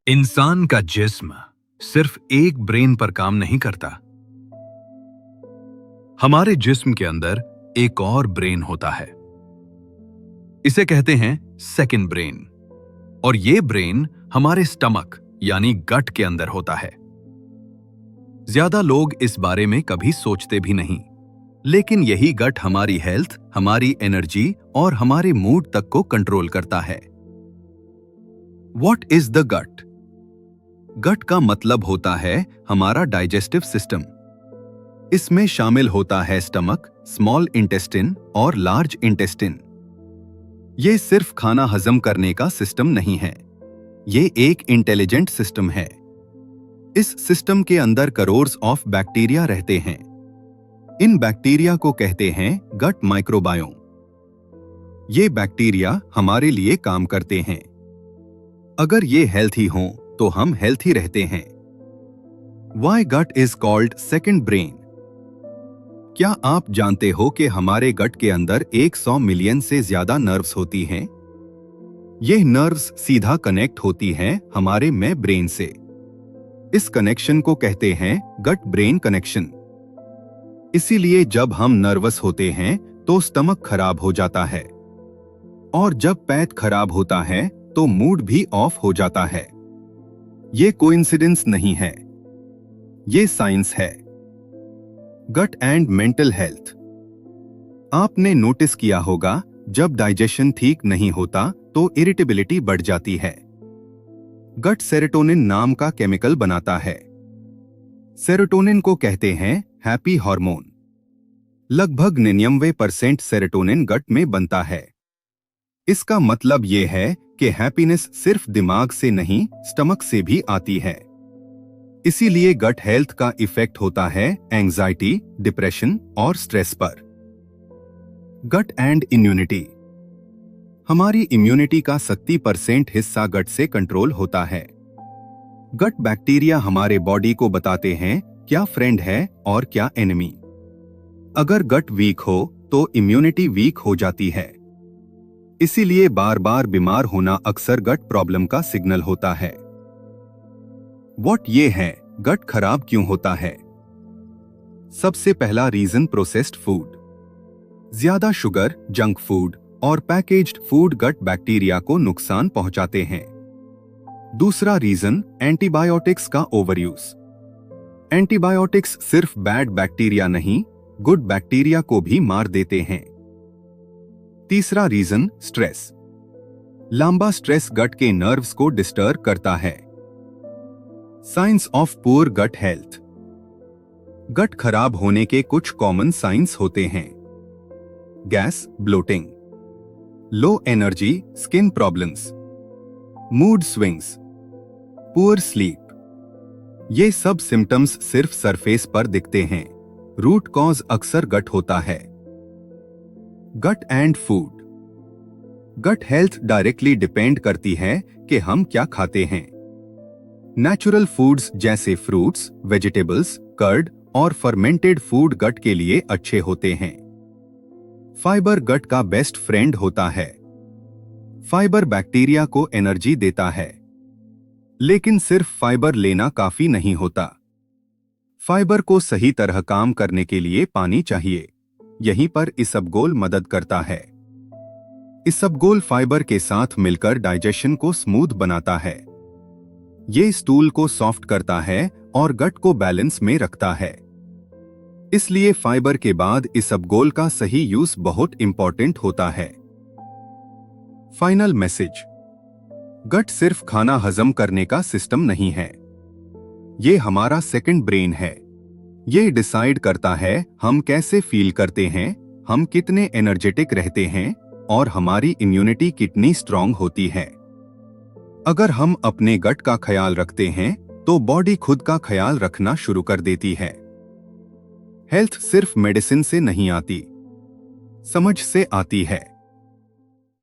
इंसान का जिस्म सिर्फ एक ब्रेन पर काम नहीं करता। हमारे जिस्म के अंदर एक और ब्रेन होता है। इसे कहते हैं सेकंड ब्रेन। और ये ब्रेन हमारे स्टमक यानी गट के अंदर होता है। ज्यादा लोग इस बारे में कभी सोचते भी नहीं, लेकिन यही गट हमारी हेल्थ, हमारी एनर्जी और हमारे मूड तक को कंट्रोल करता है। What is the gut? गट का मतलब होता है हमारा डाइजेस्टिव सिस्टम। इसमें शामिल होता है स्टमक, स्मॉल इंटेस्टिन और लार्ज इंटेस्टिन। ये सिर्फ खाना हजम करने का सिस्टम नहीं है, ये एक इंटेलिजेंट सिस्टम है। इस सिस्टम के अंदर करोर्स ऑफ बैक्टीरिया रहते हैं। इन बैक्टीरिया को कहते हैं गट माइक्रोबायोम। ये बैक्टीरिया हमारे लिए काम करते हैं। अगर ये हेल्थी हों तो हम हेल्थी रहते हैं। Why gut is called second brain? क्या आप जानते हो कि हमारे गट के अंदर 100 मिलियन से ज्यादा नर्व्स होती हैं? ये नर्व्स सीधा कनेक्ट होती हैं हमारे में ब्रेन से। इस कनेक्शन को कहते हैं गट ब्रेन कनेक्शन। इसीलिए जब हम नर्वस होते हैं तो स्टमक खराब हो जाता है, और जब पेट खराब होता है तो मूड भी ऑफ हो जाता है। ये कोइंसिडेंस नहीं है, ये साइंस है। Gut and mental health. आपने नोटिस किया होगा, जब डाइजेशन ठीक नहीं होता तो इरिटेबिलिटी बढ़ जाती है। गट सेरोटोनिन नाम का केमिकल बनाता है। सेरोटोनिन को कहते हैं हैप्पी हार्मोन। लगभग 99% सेरोटोनिन गट में बनता है। इसका मतलब यह है कि हैप्पीनेस सिर्फ दिमाग से नहीं, स्टमक से भी आती है। इसीलिए गट हेल्थ का इफेक्ट होता है एंजाइटी, डिप्रेशन और स्ट्रेस पर। Gut and immunity. हमारी इम्यूनिटी का 70% हिस्सा गट से कंट्रोल होता है। गट बैक्टीरिया हमारे बॉडी को बताते हैं क्या फ्रेंड है और क्या एनिमी। अगर गट वीक हो तो इम्यूनिटी वीक हो जाती है। इसीलिए बार बार बीमार होना अक्सर गट प्रॉब्लम का सिग्नल होता है। ये है गट खराब क्यों होता है? सबसे पहला रीजन प्रोसेस्ड फूड। ज्यादा शुगर, जंक फूड और पैकेज्ड फूड गट बैक्टीरिया को नुकसान पहुंचाते हैं। दूसरा रीजन एंटीबायोटिक्स का ओवरयूज। एंटीबायोटिक्स सिर्फ बैड बैक्टीरिया नहीं, गुड बैक्टीरिया को भी मार देते हैं। तीसरा रीजन स्ट्रेस। लंबा स्ट्रेस गट के नर्व्स को डिस्टर्ब करता है। Signs of poor gut health. Gut खराब होने के कुछ कॉमन साइंस होते हैं। Gas, bloating, low energy, skin problems, mood swings, poor sleep. ये सब सिम्टम्स सिर्फ सरफेस पर दिखते हैं, रूट कॉज अक्सर गट होता है। Gut and food. Gut health directly depend करती है कि हम क्या खाते हैं। नेचुरल फूड्स जैसे फ्रूट्स, वेजिटेबल्स, कर्ड और फर्मेंटेड फूड गट के लिए अच्छे होते हैं। फाइबर गट का बेस्ट फ्रेंड होता है। फाइबर बैक्टीरिया को एनर्जी देता है। लेकिन सिर्फ फाइबर लेना काफी नहीं होता। फाइबर को सही तरह काम करने के लिए पानी चाहिए। यहीं पर इसबगोल मदद करता है। इसबगोल फाइबर के साथ मिलकर डाइजेशन को स्मूथ बनाता है। ये स्टूल को सॉफ्ट करता है और गट को बैलेंस में रखता है। इसलिए फाइबर के बाद इसबगोल का सही यूज बहुत इंपॉर्टेंट होता है। Final message. गट सिर्फ खाना हजम करने का सिस्टम नहीं है, ये हमारा सेकंड ब्रेन है। ये डिसाइड करता है हम कैसे फील करते हैं, हम कितने एनर्जेटिक रहते हैं और हमारी इम्यूनिटी कितनी स्ट्रांग होती है। अगर हम अपने गट का ख्याल रखते हैं तो बॉडी खुद का ख्याल रखना शुरू कर देती है। हेल्थ सिर्फ मेडिसिन से नहीं आती, समझ से आती है।